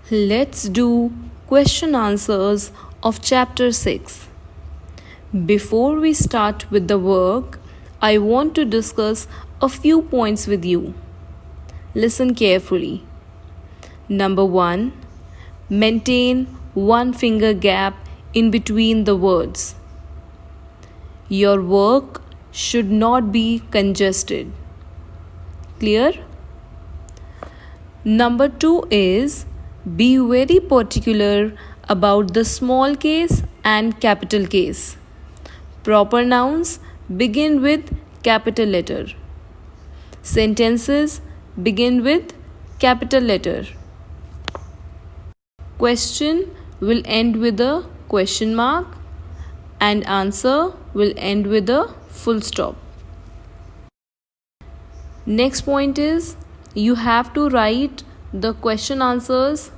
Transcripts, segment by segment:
Let's do question answers of chapter 6. Before we start with the work, I want to discuss a few points with you. Listen carefully. Number 1. Maintain one finger gap in between the words. Your work should not be congested. Clear? Number 2 is be very particular about the small case and capital case. Proper nouns begin with capital letter. Sentences begin with capital letter. Question will end with a question mark and answer will end with a full stop. Next point is you have to write the question answers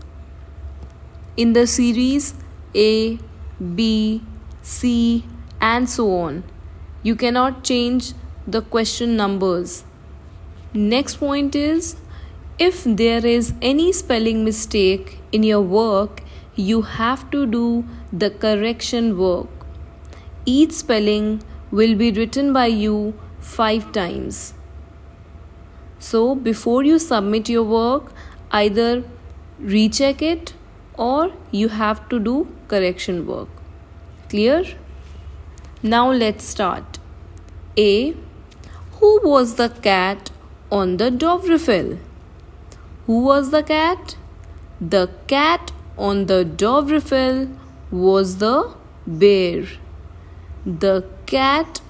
in the series A, B, C and so on. You cannot change the question numbers. Next point is if there is any spelling mistake in your work, you have to do the correction work. Each spelling will be written by you 5 times. So before you submit your work, either recheck it or you have to do correction work. Clear? Now let's start. A. Who was the cat on the Dovrefell? Who was the cat? The cat on the Dovrefell was the bear. The cat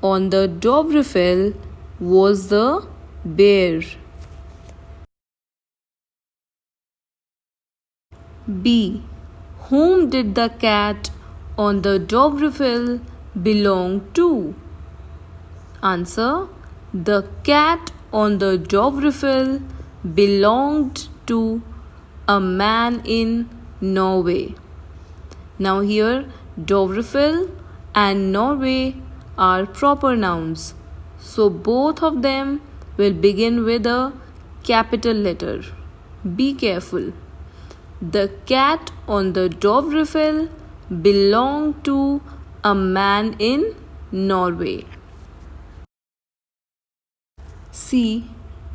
on the Dovrefell was the bear. B. Whom did the cat on the Dovrefell belong to? Answer. The cat on the Dovrefell belonged to a man in Norway. Now here Dovrefell and Norway are proper nouns. So both of them will begin with a capital letter. Be careful. The cat on the Dovrefell belonged to a man in Norway. C.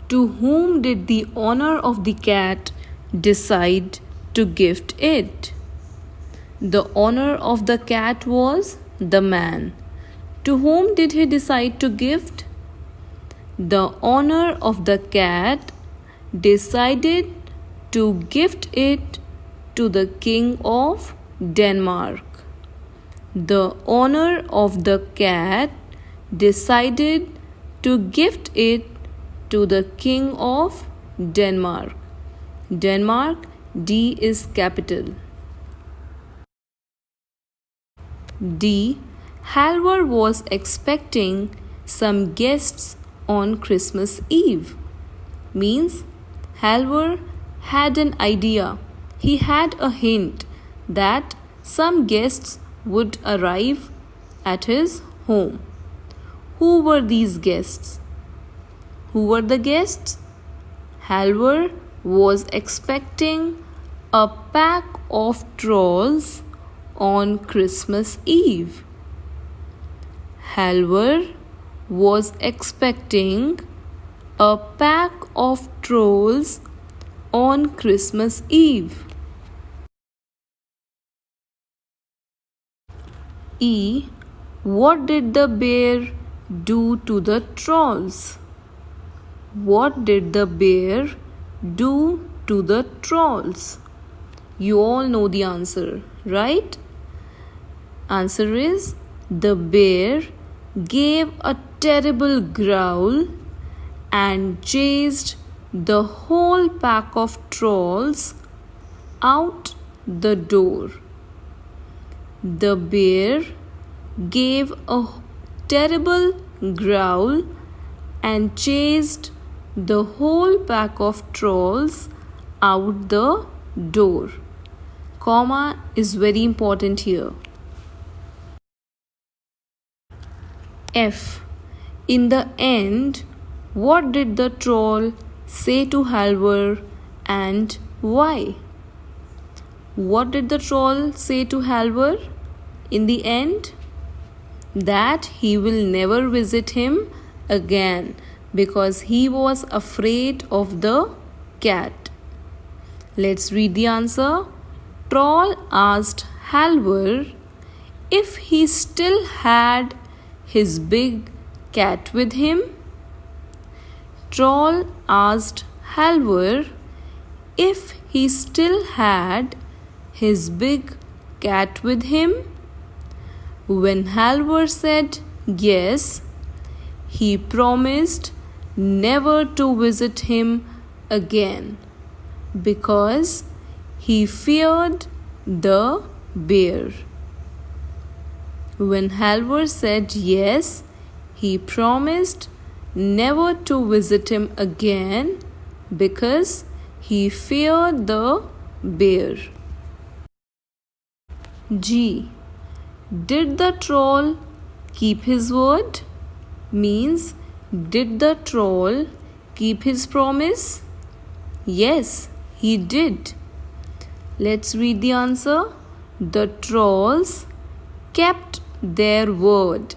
To whom did the owner of the cat decide to gift it? The owner of the cat was the man. To whom did he decide to gift? The owner of the cat decided to gift it to the King of Denmark. The owner of the cat decided to gift it to the King of Denmark. Denmark, D is capital. D. Halvor was expecting some guests on Christmas Eve. Means Halvor had an idea. He had a hint that some guests would arrive at his home. Who were these guests? Who were the guests? Halvor was expecting a pack of trolls on Christmas Eve. Halvor was expecting a pack of trolls on Christmas Eve. E. What did the bear do to the trolls? What did the bear do to the trolls? You all know the answer, right? Answer is the bear gave a terrible growl and chased the whole pack of trolls out the door. The bear gave a terrible growl and chased the whole pack of trolls out the door. Comma is very important here. F. In the end, what did the troll say to Halvor and why? What did the troll say to Halvor in the end? That he will never visit him again because he was afraid of the cat. Let's read the answer. Troll asked Halvor if he still had his big cat with him. Troll asked Halvor if he still had his big cat with him. When Halvor said yes, he promised never to visit him again because he feared the bear. When Halvor said yes, he promised never to visit him again because he feared the bear. G. Did the troll keep his word? Means, did the troll keep his promise? Yes, he did. Let's read the answer. The trolls kept their word.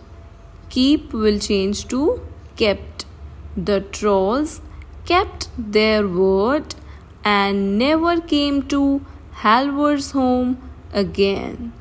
Keep will change to kept. The trolls kept their word and never came to Halvor's home again.